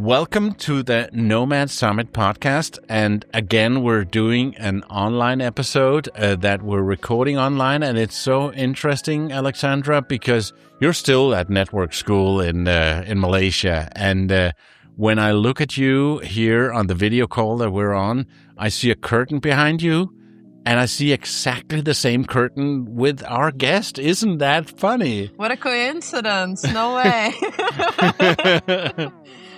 Welcome to the Nomad Summit Podcast. And again, we're doing an online episode that we're recording online. And it's so interesting, Alexandra, because you're still at network school in Malaysia. And when I look at you here on the video call that we're on, I see a curtain behind you. And I see exactly the same curtain with our guest. Isn't that funny? What a coincidence. No way.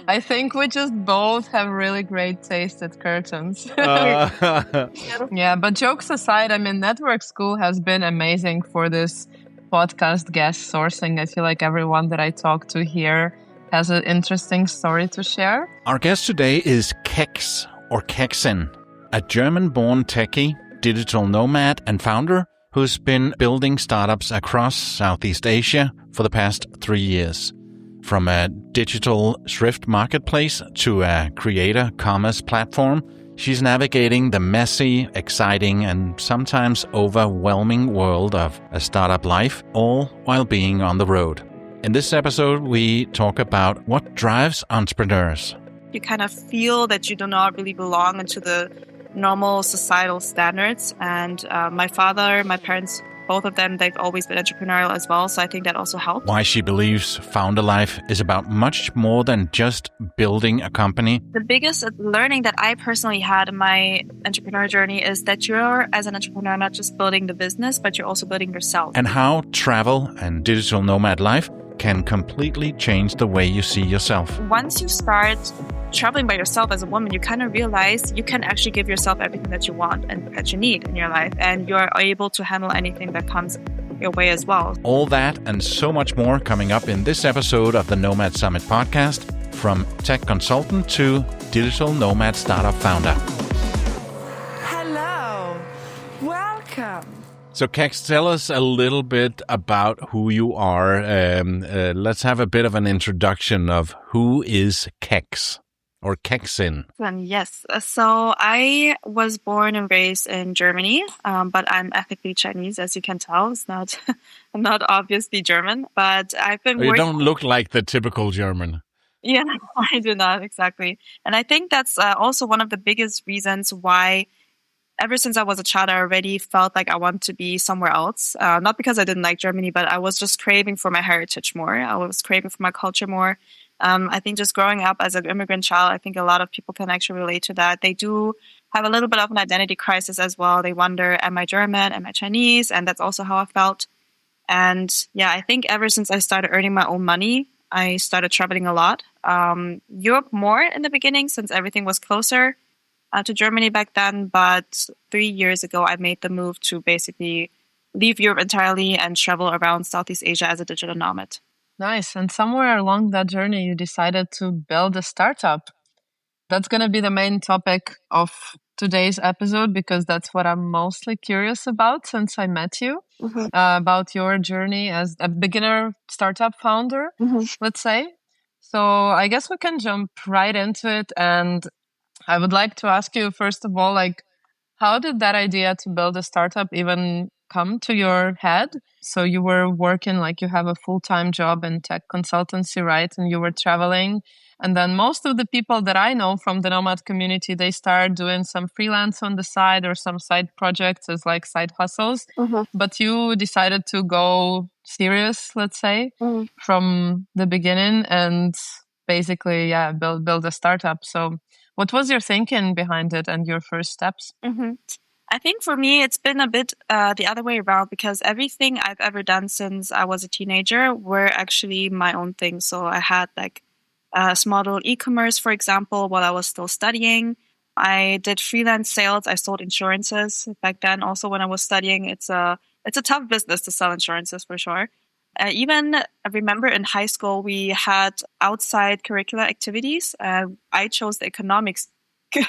I think we just both have really great taste at curtains. Yeah, but jokes aside, I mean, network school has been amazing for this podcast guest sourcing. I feel like everyone that I talk to here has an interesting story to share. Our guest today is Kex, or Kexen, a German-born techie, digital nomad and founder who's been building startups across Southeast Asia for the past 3 years. From a digital thrift marketplace to a creator commerce platform, she's navigating the messy, exciting, and sometimes overwhelming world of a startup life, all while being on the road. In this episode, we talk about what drives entrepreneurs. You kind of feel that you do not really belong into the normal societal standards. And my father, my parents, both of them, they've always been entrepreneurial as well. So I think that also helped. Why she believes founder life is about much more than just building a company. The biggest learning that I personally had in my entrepreneur journey is that you're, as an entrepreneur, not just building the business, but you're also building yourself. And how travel and digital nomad life can completely change the way you see yourself. Once you start traveling by yourself as a woman, you kind of realize you can actually give yourself everything that you want and that you need in your life. And you're able to handle anything that comes your way as well. All that and so much more coming up in this episode of the Nomad Summit Podcast, from tech consultant to digital nomad startup founder. Hello. Welcome. So, Kex, tell us a little bit about who you are. Let's have a bit of an introduction of who is Kex or Kexen. Yes. So I was born and raised in Germany, but I'm ethnically Chinese, as you can tell. It's not, I'm not obviously German, but I've been You don't look like the typical German. Yeah, I do not, exactly. And I think that's also one of the biggest reasons why ever since I was a child, I already felt like I want to be somewhere else. Not because I didn't like Germany, but I was just craving for my heritage more. I was craving for my culture more. I think just growing up as an immigrant child, I think a lot of people can actually relate to that. They do have a little bit of an identity crisis as well. They wonder, am I German? Am I Chinese? And that's also how I felt. And yeah, I think ever since I started earning my own money, I started traveling a lot. Europe more in the beginning, since everything was closer to Germany back then. But 3 years ago, I made the move to basically leave Europe entirely and travel around Southeast Asia as a digital nomad. Nice. And somewhere along that journey, you decided to build a startup. That's going to be the main topic of today's episode, because that's what I'm mostly curious about since I met you, about your journey as a beginner startup founder, let's say. So I guess we can jump right into it. And I would like to ask you, first of all, like, how did that idea to build a startup even come to your head? So you were working, like you have a full-time job in tech consultancy, right? And you were traveling. And then most of the people that I know from the Nomad community, they start doing some freelance on the side or some side projects as like side hustles. But you decided to go serious, let's say, from the beginning and basically, build a startup. So what was your thinking behind it and your first steps? I think for me, it's been a bit the other way around, because everything I've ever done since I was a teenager were actually my own things. So I had like a small little e-commerce, for example, while I was still studying. I did freelance sales. I sold insurances back then. Also, when I was studying, it's a tough business to sell insurances for sure. Even I remember in high school, we had outside curricular activities. I chose the economics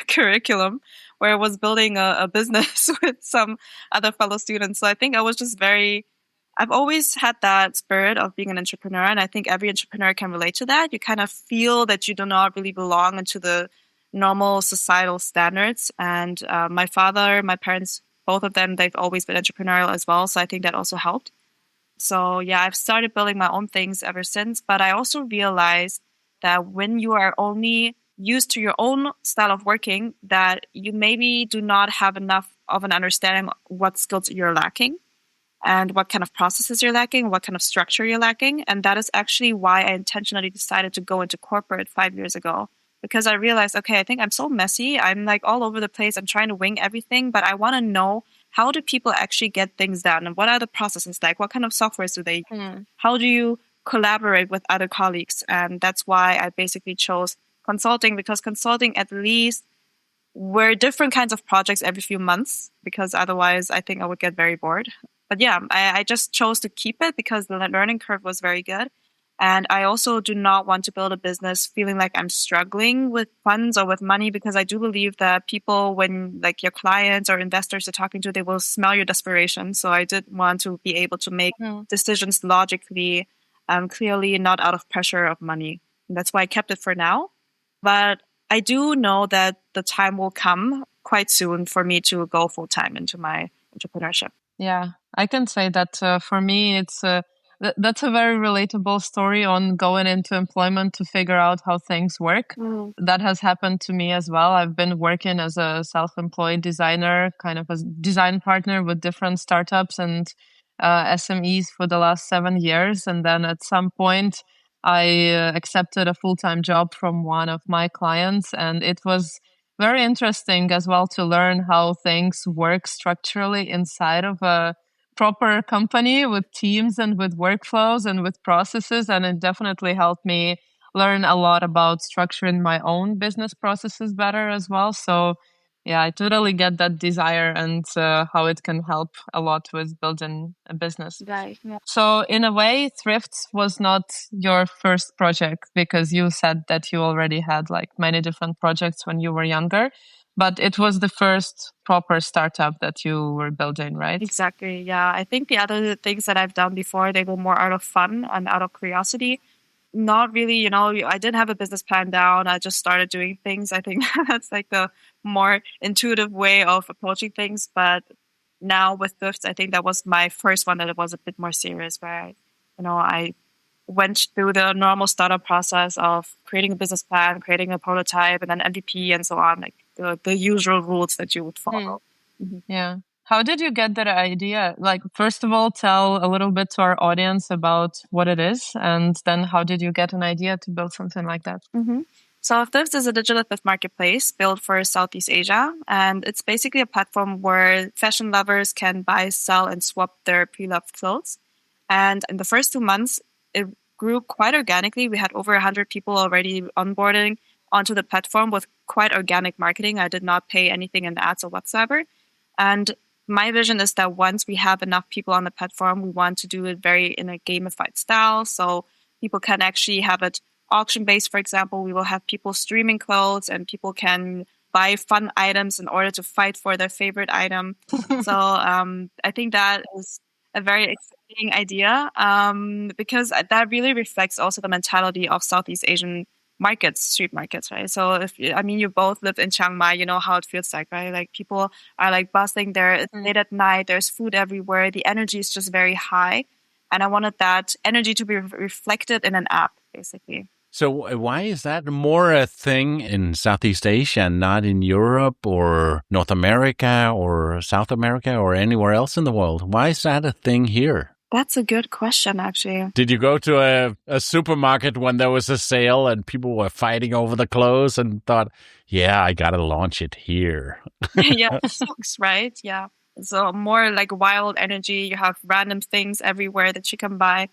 curriculum, where I was building a business with some other fellow students. So I think I was just I've always had that spirit of being an entrepreneur. And I think every entrepreneur can relate to that. You kind of feel that you do not really belong into the normal societal standards. And my father, my parents, both of them, they've always been entrepreneurial as well. So I think that also helped. So yeah, I've started building my own things ever since. But I also realized that when you are only used to your own style of working, that you maybe do not have enough of an understanding what skills you're lacking and what kind of processes you're lacking, what kind of structure you're lacking. And that is actually why I intentionally decided to go into corporate 5 years ago, because I realized, okay, I think I'm so messy. I'm like all over the place. I'm trying to wing everything, but I want to know, how do people actually get things done? And what are the processes like? What kind of softwares do they use? How do you collaborate with other colleagues? And that's why I basically chose consulting, because consulting at least were different kinds of projects every few months, because otherwise I think I would get very bored. But yeah, I just chose to keep it because the learning curve was very good. And I also do not want to build a business feeling like I'm struggling with funds or with money, because I do believe that people, when like your clients or investors are talking to, they will smell your desperation. So I did want to be able to make decisions logically, clearly, not out of pressure of money. And that's why I kept it for now. But I do know that the time will come quite soon for me to go full time into my entrepreneurship. Yeah, I can say that for me, it's that's a very relatable story on going into employment to figure out how things work. That has happened to me as well. I've been working as a self-employed designer, kind of a design partner with different startups and SMEs for the last 7 years. And then at some point, I accepted a full-time job from one of my clients, and it was very interesting as well to learn how things work structurally inside of a proper company with teams and with workflows and with processes. And it definitely helped me learn a lot about structuring my own business processes better as well. So yeah, I totally get that desire and how it can help a lot with building a business. Right. Yeah. So in a way, THRIFTZ was not your first project, because you said that you already had like many different projects when you were younger, but it was the first proper startup that you were building, right? Exactly. Yeah. I think the other things that I've done before, they were more out of fun and out of curiosity. Not really, I didn't have a business plan down. I just started doing things. I think that's like the more intuitive way of approaching things. But now with THRIFTZ, I think that was my first one that was a bit more serious, where, I went through the normal startup process of creating a business plan, creating a prototype, and then MVP and so on, like the usual rules that you would follow. Yeah. How did you get that idea? Like, first of all, tell a little bit to our audience about what it is, and then how did you get an idea to build something like that? So THRIFTZ is a digital thrift marketplace built for Southeast Asia, and it's basically a platform where fashion lovers can buy, sell, and swap their pre-loved clothes. And in the first 2 months, it grew quite organically. We had over 100 people already onboarding onto the platform with quite organic marketing. I did not pay anything in ads or whatsoever. And my vision is that once we have enough people on the platform, we want to do it very in a gamified style. So people can actually have it auction-based, for example. We will have people streaming clothes, and people can buy fun items in order to fight for their favorite item. So I think that is a very exciting idea, because that really reflects also the mentality of Southeast Asian markets, street markets, right? So you both live in Chiang Mai, you know how it feels like, right? Like people are like bustling there. It's late at night. There's food everywhere. The energy is just very high. And I wanted that energy to be reflected in an app, basically. So why is that more a thing in Southeast Asia and not in Europe or North America or South America or anywhere else in the world? Why is that a thing here? That's a good question, actually. Did you go to a supermarket when there was a sale and people were fighting over the clothes and thought, yeah, I got to launch it here? Yeah, socks, right? Yeah. So more like wild energy. You have random things everywhere that you can buy.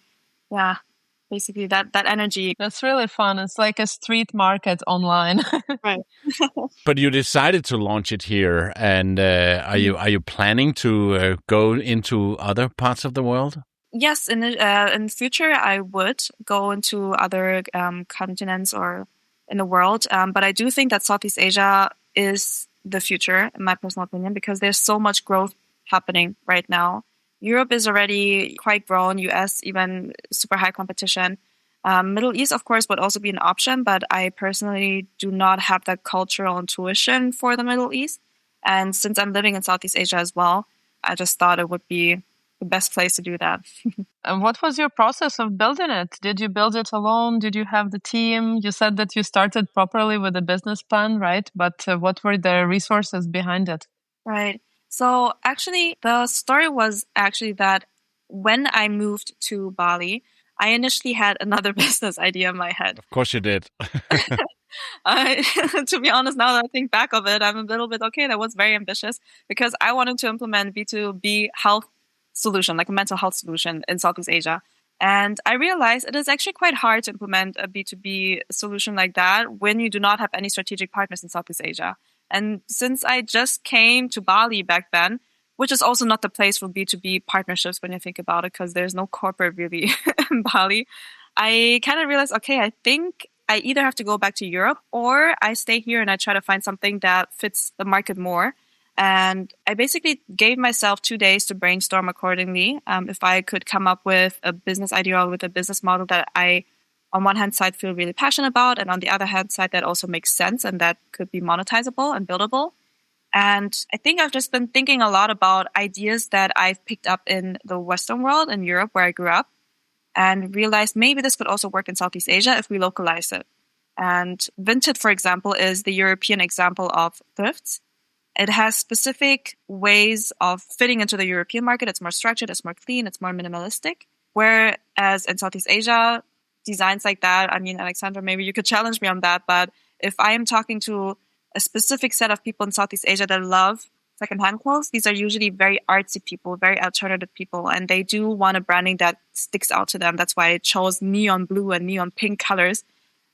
Yeah, basically that energy. That's really fun. It's like a street market online. Right. But you decided to launch it here. And are you planning to go into other parts of the world? Yes, in the future, I would go into other continents or in the world. But I do think that Southeast Asia is the future, in my personal opinion, because there's so much growth happening right now. Europe is already quite grown, US even super high competition. Middle East, of course, would also be an option, but I personally do not have that cultural intuition for the Middle East. And since I'm living in Southeast Asia as well, I just thought it would be the best place to do that. And what was your process of building it? Did you build it alone? Did you have the team? You said that you started properly with a business plan, right? But what were the resources behind it? Right. So actually, the story was actually that when I moved to Bali, I initially had another business idea in my head. Of course you did. To be honest, now that I think back of it, I'm a little bit, okay, that was very ambitious because I wanted to implement B2B health solution, like a mental health solution in Southeast Asia. And I realized it is actually quite hard to implement a B2B solution like that when you do not have any strategic partners in Southeast Asia. And since I just came to Bali back then, which is also not the place for B2B partnerships when you think about it, because there's no corporate really in Bali, I kind of realized, okay, I think I either have to go back to Europe or I stay here and I try to find something that fits the market more. And I basically gave myself 2 days to brainstorm accordingly. If I could come up with a business idea or with a business model that I, on one hand side, feel really passionate about, and on the other hand side, that also makes sense and that could be monetizable and buildable. And I think I've just been thinking a lot about ideas that I've picked up in the Western world, in Europe, where I grew up, and realized maybe this could also work in Southeast Asia if we localize it. And Vinted, for example, is the European example of THRIFTZ. It has specific ways of fitting into the European market. It's more structured, it's more clean, it's more minimalistic. Whereas in Southeast Asia, designs like that, I mean, Alexandra, maybe you could challenge me on that, but if I am talking to a specific set of people in Southeast Asia that love secondhand clothes, these are usually very artsy people, very alternative people, and they do want a branding that sticks out to them. That's why I chose neon blue and neon pink colors.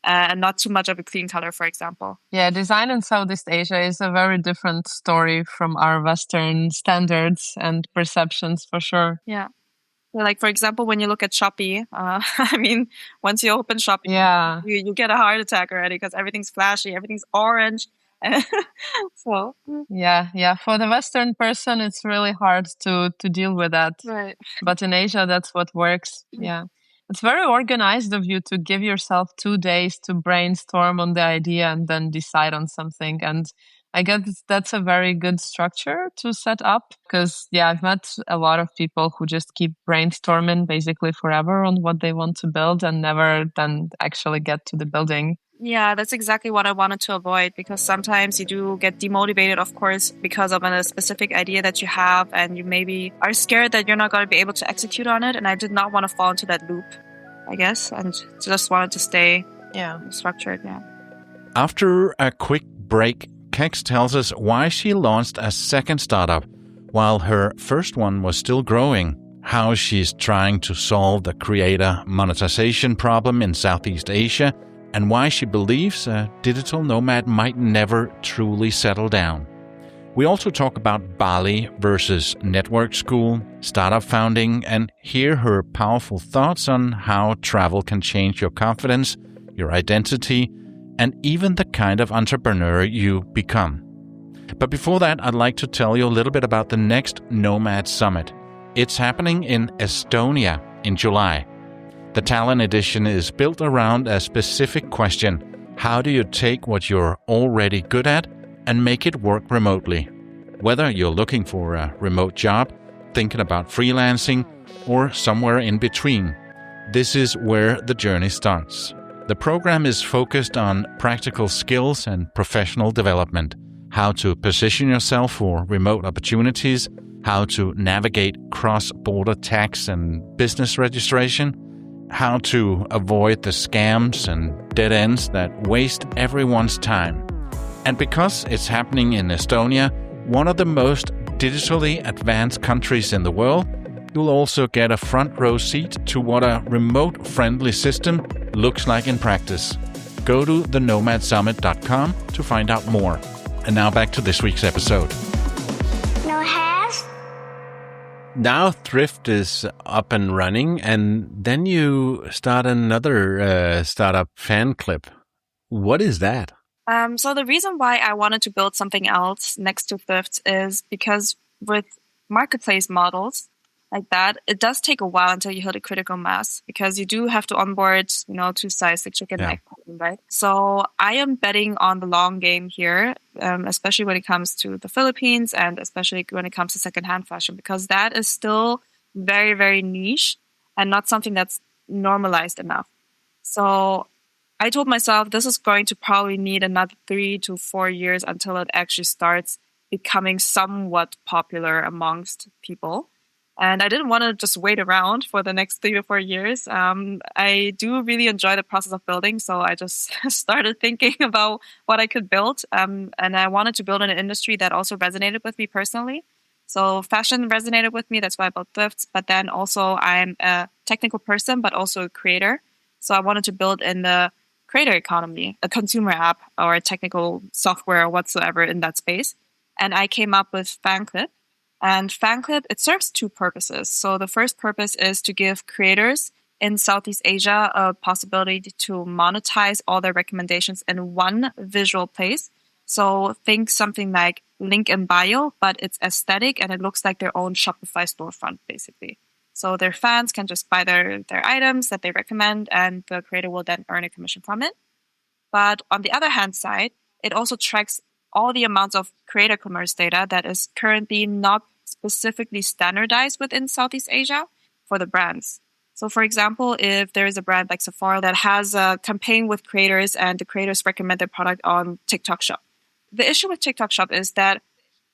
And not too much of a clean color, for example. Yeah, design in Southeast Asia is a very different story from our Western standards and perceptions, for sure. Yeah. Like, for example, when you look at Shopee, I mean, once you open Shopee, you get a heart attack already because everything's flashy, everything's orange. So yeah. For the Western person, it's really hard to deal with that. Right. But in Asia, that's what works. Yeah. It's very organized of you to give yourself 2 days to brainstorm on the idea and then decide on something. And I guess that's a very good structure to set up because, I've met a lot of people who just keep brainstorming basically forever on what they want to build and never then actually get to the building. Yeah, that's exactly what I wanted to avoid because sometimes you do get demotivated, of course, because of a specific idea that you have and you maybe are scared that you're not going to be able to execute on it. And I did not want to fall into that loop, I guess, and just wanted to stay structured. Yeah. After a quick break, Kex tells us why she launched a second startup while her first one was still growing, how she's trying to solve the creator monetization problem in Southeast Asia, and why she believes a digital nomad might never truly settle down. We also talk about Bali versus network school, startup founding, and hear her powerful thoughts on how travel can change your confidence, your identity, and even the kind of entrepreneur you become. But before that, I'd like to tell you a little bit about the next Nomad Summit. It's happening in Estonia in July. The Talent Edition is built around a specific question. How do you take what you're already good at and make it work remotely? Whether you're looking for a remote job, thinking about freelancing, or somewhere in between, this is where the journey starts. The program is focused on practical skills and professional development, how to position yourself for remote opportunities, how to navigate cross-border tax and business registration, how to avoid the scams and dead ends that waste everyone's time. And because it's happening in Estonia, one of the most digitally advanced countries in the world, you'll also get a front row seat to what a remote-friendly system looks like in practice. Go to thenomadsummit.com to find out more. And now back to this week's episode. Now THRIFTZ is up and running, and then you start another startup, Fanclip. What is that? So the reason why I wanted to build something else next to THRIFTZ is because with marketplace models like that, it does take a while until you hit a critical mass because you do have to onboard, two sides, like chicken and egg, right? So I am betting on the long game here, especially when it comes to the Philippines and especially when it comes to secondhand fashion, because that is still very, very niche and not something that's normalized enough. So I told myself this is going to probably need another 3 to 4 years until it actually starts becoming somewhat popular amongst people. And I didn't want to just wait around for the next 3 to 4 years. I do really enjoy the process of building. So I just started thinking about what I could build. And I wanted to build in an industry that also resonated with me personally. So fashion resonated with me. That's why I built THRIFTZ. But then also I'm a technical person, but also a creator. So I wanted to build in the creator economy, a consumer app or a technical software or whatsoever in that space. And I came up with Fanclip. And Fanclip, it serves 2 purposes. So the first purpose is to give creators in Southeast Asia a possibility to monetize all their recommendations in one visual place. So think something like link in bio, but it's aesthetic and it looks like their own Shopify storefront, basically. So their fans can just buy their items that they recommend, and the creator will then earn a commission from it. But on the other hand side, it also tracks all the amounts of creator commerce data that is currently not specifically standardized within Southeast Asia for the brands. So for example, if there is a brand like Sephora that has a campaign with creators and the creators recommend their product on TikTok Shop. The issue with TikTok Shop is that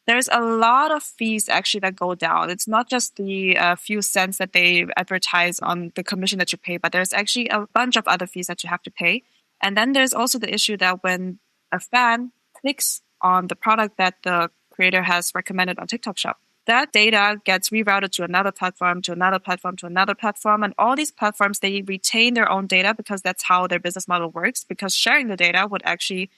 there's a lot of fees actually that go down. It's not just the few cents that they advertise on the commission that you pay, but there's actually a bunch of other fees that you have to pay. And then there's also the issue that when a fan clicks on the product that the creator has recommended on TikTok Shop, that data gets rerouted to another platform, to another platform, to another platform. And all these platforms, they retain their own data because that's how their business model works, because sharing the data would actually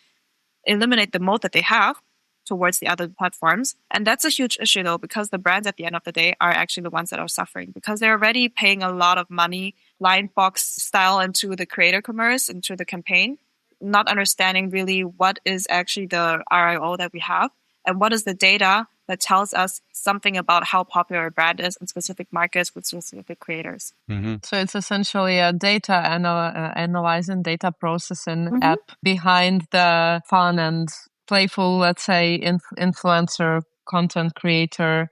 eliminate the moat that they have towards the other platforms. And that's a huge issue though, because the brands at the end of the day are actually the ones that are suffering, because they're already paying a lot of money, line box style, into the creator commerce, into the campaign, not understanding really what is actually the ROI that we have and what is the data that tells us something about how popular a brand is in specific markets with specific creators. Mm-hmm. So it's essentially a data analyzing, data processing app behind the fun and playful, let's say, influencer, content creator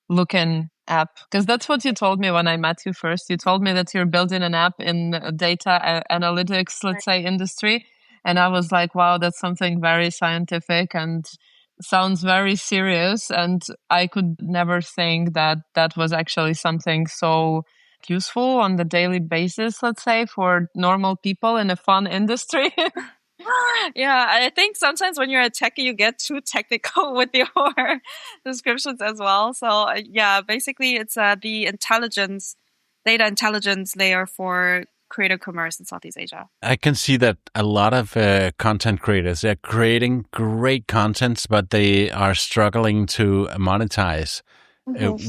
looking app. Because that's what you told me when I met you first. You told me that you're building an app in data analytics, let's say, industry. And I was like, wow, that's something very scientific and sounds very serious. And I could never think that that was actually something so useful on the daily basis, let's say, for normal people in a fun industry. Yeah, I think sometimes when you're a techie, you get too technical with your descriptions as well. So yeah, basically it's the data intelligence layer for creator commerce in Southeast Asia. I can see that a lot of content creators, they're creating great contents, but they are struggling to monetize.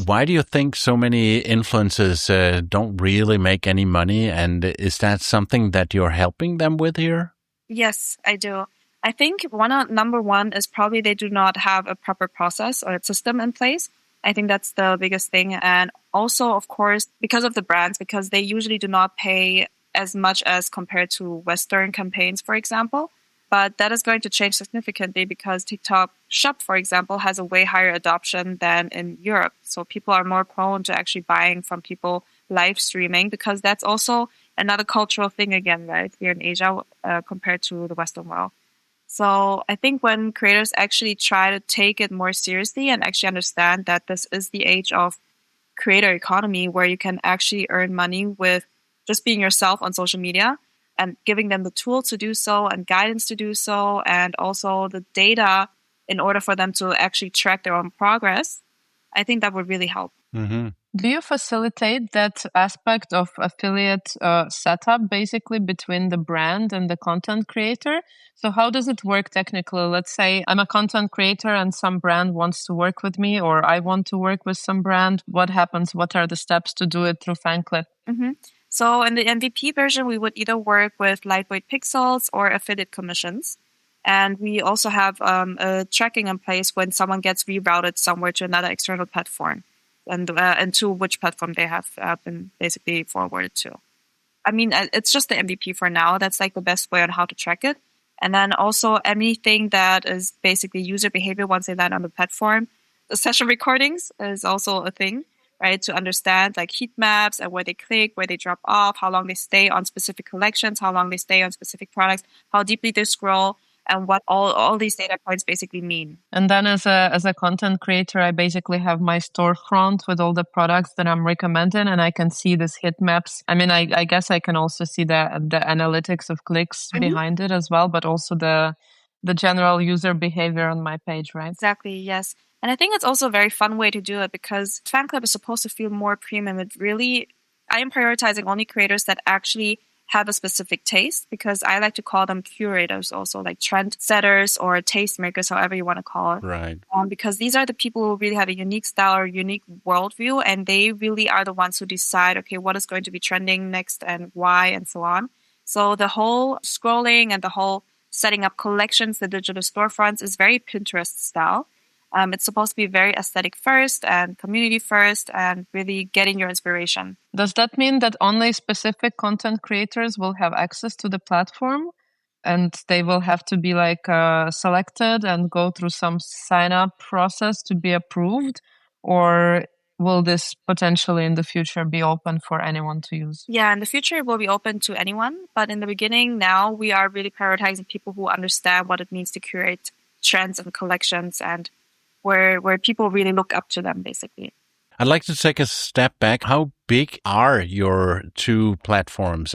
Why do you think so many influencers don't really make any money? And is that something that you're helping them with here? Yes, I do. I think number one is probably they do not have a proper process or a system in place. I think that's the biggest thing. And also, of course, because of the brands, because they usually do not pay as much as compared to Western campaigns, for example. But that is going to change significantly because TikTok Shop, for example, has a way higher adoption than in Europe. So people are more prone to actually buying from people live streaming, because that's also another cultural thing again, right, here in Asia compared to the Western world. So I think when creators actually try to take it more seriously and actually understand that this is the age of creator economy where you can actually earn money with just being yourself on social media, and giving them the tools to do so and guidance to do so, and also the data in order for them to actually track their own progress, I think that would really help. Mm-hmm. Do you facilitate that aspect of affiliate setup basically between the brand and the content creator? So how does it work technically? Let's say I'm a content creator and some brand wants to work with me, or I want to work with some brand. What happens? What are the steps to do it through Fanclip? So in the MVP version, we would either work with lightweight pixels or affiliate commissions. And we also have a tracking in place when someone gets rerouted somewhere to another external platform, and to which platform they have been basically forwarded to. I mean, it's just the MVP for now. That's like the best way on how to track it. And then also anything that is basically user behavior once they land on the platform. The session recordings is also a thing, right? To understand like heat maps and where they click, where they drop off, how long they stay on specific collections, how long they stay on specific products, how deeply they scroll, and what all these data points basically mean. And then as a content creator, I basically have my storefront with all the products that I'm recommending, and I can see these heat maps. I mean, I guess I can also see the analytics of clicks behind it as well, but also the general user behavior on my page, right? Exactly, yes. And I think it's also a very fun way to do it because Fanclip is supposed to feel more premium. I am prioritizing only creators that actually have a specific taste, because I like to call them curators also, like trendsetters or tastemakers, however you want to call it. Right. Because these are the people who really have a unique style or unique worldview, and they really are the ones who decide, okay, what is going to be trending next and why and so on. So the whole scrolling and the whole setting up collections, the digital storefronts is very Pinterest style. It's supposed to be very aesthetic first and community first and really getting your inspiration. Does that mean that only specific content creators will have access to the platform and they will have to be like selected and go through some sign-up process to be approved? Or will this potentially in the future be open for anyone to use? Yeah, in the future it will be open to anyone. But in the beginning now we are really prioritizing people who understand what it means to curate trends and collections and where people really look up to them, basically. I'd like to take a step back. How big are your two platforms?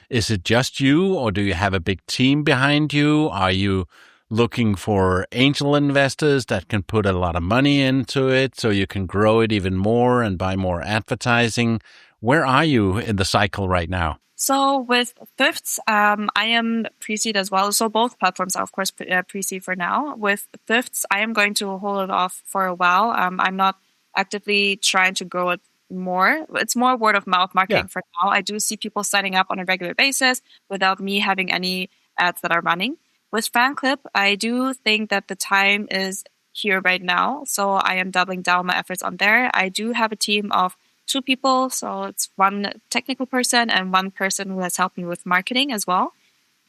Is it just you, or do you have a big team behind you? Are you looking for angel investors that can put a lot of money into it so you can grow it even more and buy more advertising? Where are you in the cycle right now? So with THRIFTZ, I am pre-seed as well. So both platforms are, of course, pre-seed for now. With THRIFTZ, I am going to hold it off for a while. I'm not actively trying to grow it more. It's more word of mouth marketing for now. I do see people signing up on a regular basis without me having any ads that are running. With Fanclip, I do think that the time is here right now. So I am doubling down my efforts on there. I do have a team of 2 people, so it's one technical person and one person who has helped me with marketing as well.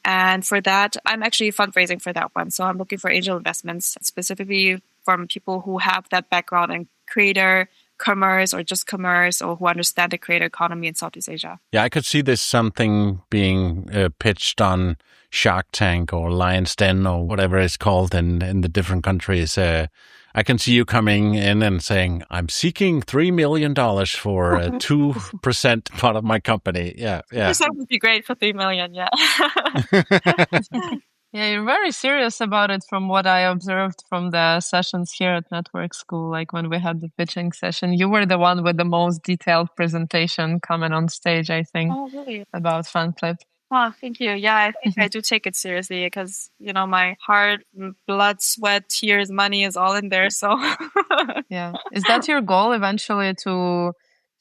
And for that, I'm actually fundraising for that one. So I'm looking for angel investments, specifically from people who have that background in creator, commerce, or just commerce, or who understand the creator economy in Southeast Asia. Yeah, I could see this something being pitched on Shark Tank or Lion's Den or whatever it's called in the different countries. I can see you coming in and saying, I'm seeking $3 million for a 2% part of my company. Yeah. That would be great for $3 million, yeah. Yeah, you're very serious about it from what I observed from the sessions here at Network School. Like when we had the pitching session, you were the one with the most detailed presentation coming on stage, I think, about Fanclip. Oh, thank you. Yeah, I think I do take it seriously because, my heart, blood, sweat, tears, money is all in there. So, yeah. Is that your goal eventually, to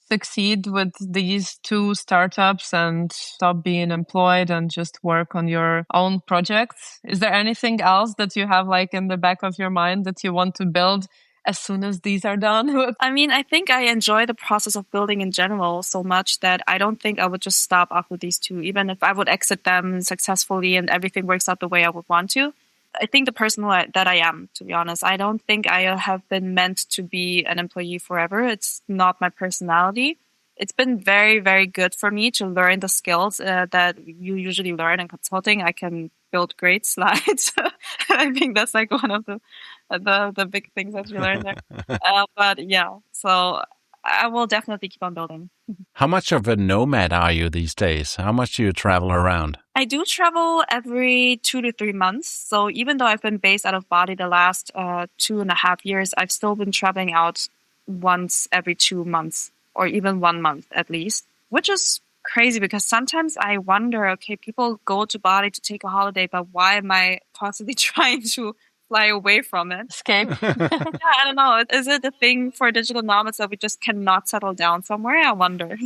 succeed with these 2 startups and stop being employed and just work on your own projects? Is there anything else that you have like in the back of your mind that you want to build as soon as these are done? I mean, I think I enjoy the process of building in general so much that I don't think I would just stop after these 2, even if I would exit them successfully and everything works out the way I would want to. I think the person that I am, to be honest, I don't think I have been meant to be an employee forever. It's not my personality. It's been very, very good for me to learn the skills that you usually learn in consulting. I can build great slides. I think that's like one of the big things that you learn there. But yeah, so I will definitely keep on building. How much of a nomad are you these days? How much do you travel around? I do travel every 2 to 3 months. So even though I've been based out of Bali the last 2.5 years, I've still been traveling out once every 2 months, or even 1 month at least, which is crazy because sometimes I wonder, okay, people go to Bali to take a holiday, but why am I constantly trying to fly away from it? Escape. I don't know. Is it a thing for digital nomads that we just cannot settle down somewhere? I wonder.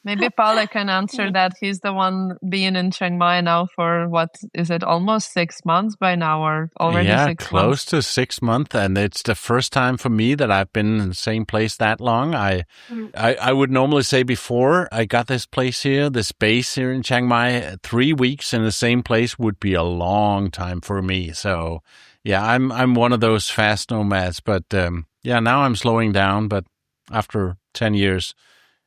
Maybe Paule can answer that. He's the one being in Chiang Mai now for, what is it, almost 6 months by now, or already 6 months? Yeah, close to 6 months. And it's the first time for me that I've been in the same place that long. I would normally say before I got this place here, this base here in Chiang Mai, 3 weeks in the same place would be a long time for me. So yeah, I'm one of those fast nomads, but now I'm slowing down. But after 10 years.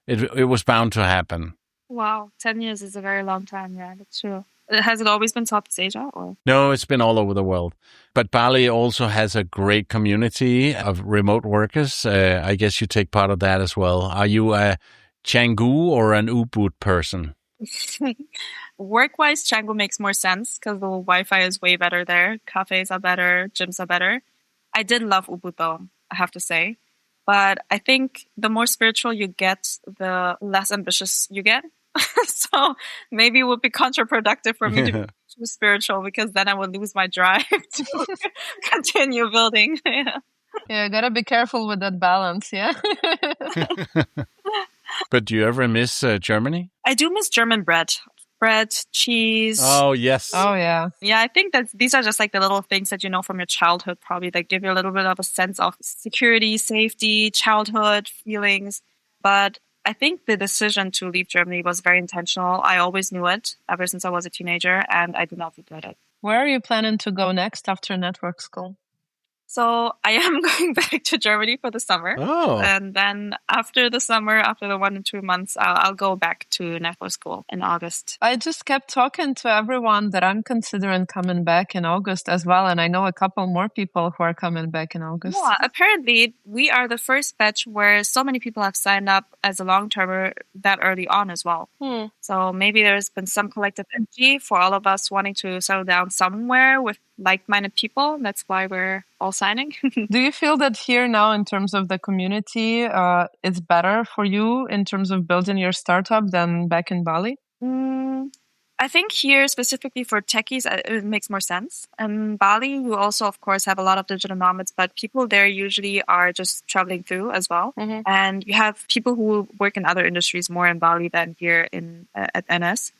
It was bound to happen. Wow, 10 years is a very long time. Yeah, that's true. Has it always been Southeast Asia? Or? No, it's been all over the world. But Bali also has a great community of remote workers. I guess you take part of that as well. Are you a Canggu or an Ubud person? Work-wise, Canggu makes more sense because the Wi-Fi is way better there. Cafes are better, gyms are better. I did love Ubud though, I have to say. But I think the more spiritual you get, the less ambitious you get. So maybe it would be counterproductive for me to be too spiritual, because then I would lose my drive to continue building. Yeah, you gotta be careful with that balance, yeah? But do you ever miss Germany? I do miss German bread. Bread, cheese. Oh, yes. Oh, yeah. Yeah, I think that these are just like the little things that you know from your childhood, probably, that give you a little bit of a sense of security, safety, childhood feelings. But I think the decision to leave Germany was very intentional. I always knew it ever since I was a teenager, and I do not regret it. Where are you planning to go next after network school? So I am going back to Germany for the summer. Oh. And then after the summer, after the 1 and 2 months, I'll go back to network school in August. I just kept talking to everyone that I'm considering coming back in August as well. And I know a couple more people who are coming back in August. Yeah, apparently we are the first batch where so many people have signed up as a long-termer that early on as well. So maybe there's been some collective energy for all of us wanting to settle down somewhere with like-minded people. That's why we're all signing. Do you feel that here now, in terms of the community, it's better for you in terms of building your startup than back in Bali? I think here, specifically for techies, it makes more sense. In Bali, you also, of course, have a lot of digital nomads, but people there usually are just traveling through as well. And you have people who work in other industries more in Bali than here at NS.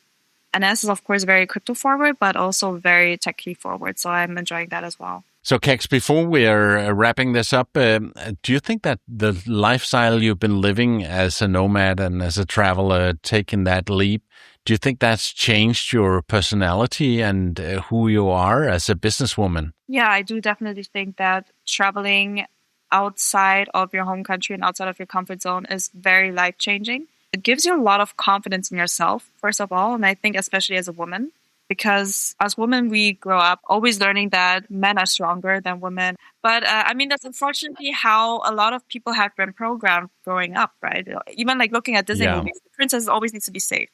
NS is, of course, very crypto forward, but also very techie forward. So I'm enjoying that as well. So, Kex, before we are wrapping this up, do you think that the lifestyle you've been living as a nomad and as a traveler, taking that leap, do you think that's changed your personality and who you are as a businesswoman? Yeah, I do definitely think that traveling outside of your home country and outside of your comfort zone is very life-changing. It gives you a lot of confidence in yourself, first of all, and I think especially as a woman, because as women, we grow up always learning that men are stronger than women. But I mean, that's unfortunately how a lot of people have been programmed growing up, right? Even like looking at Disney movies, the princess always needs to be safe.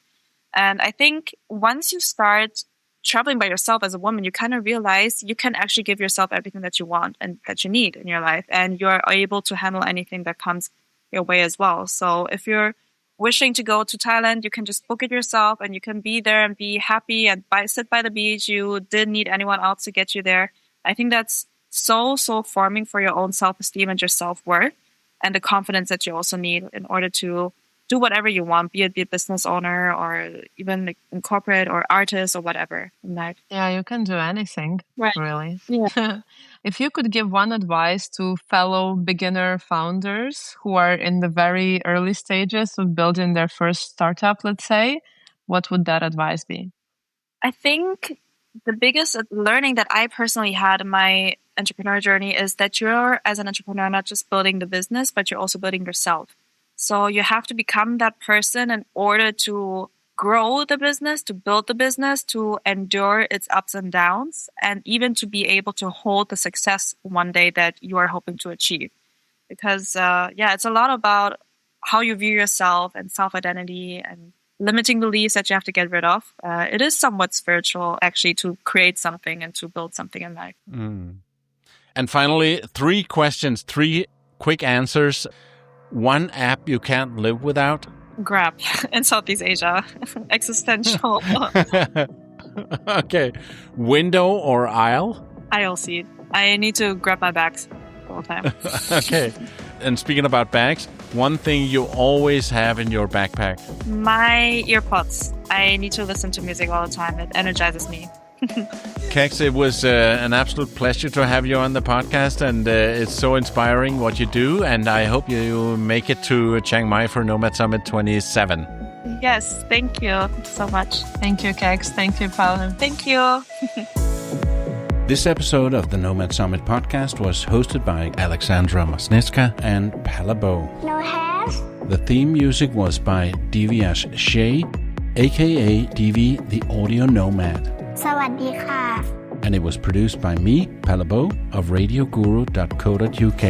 And I think once you start traveling by yourself as a woman, you kind of realize you can actually give yourself everything that you want and that you need in your life. And you're able to handle anything that comes your way as well. So if you're wishing to go to Thailand, you can just book it yourself and you can be there and be happy and sit by the beach. You didn't need anyone else to get you there. I think that's so forming for your own self-esteem and your self-worth and the confidence that you also need in order to do whatever you want, be it a business owner or even like in corporate or artist or whatever in life. Yeah, you can do anything, right? Really. Yeah. If you could give one advice to fellow beginner founders who are in the very early stages of building their first startup, let's say, what would that advice be? I think the biggest learning that I personally had in my entrepreneur journey is that you're, as an entrepreneur, not just building the business, but you're also building yourself. So you have to become that person in order to grow the business, to build the business, to endure its ups and downs, and even to be able to hold the success one day that you are hoping to achieve. Because, it's a lot about how you view yourself and self-identity and limiting beliefs that you have to get rid of. It is somewhat spiritual, actually, to create something and to build something in life. And finally, 3 questions, 3 quick answers. One app you can't live without? Grab in Southeast Asia. Existential. Okay. Window or aisle? Aisle seat. I need to grab my bags all the time. Okay. And speaking about bags, one thing you always have in your backpack? My earpods. I need to listen to music all the time. It energizes me. Kex, it was an absolute pleasure to have you on the podcast, and it's so inspiring what you do, and I hope you make it to Chiang Mai for Nomad Summit 27. Yes, thank you so much. Thank you, Kex. Thank you, Paula. Thank you. This episode of the Nomad Summit podcast was hosted by Alexandra Masnitska and Palabo. No hairs? The theme music was by Divyas Shea, aka Divi the Audio Nomad. สวัสดีค่ะ And it was produced by me, Palabo, of radioguru.co.uk.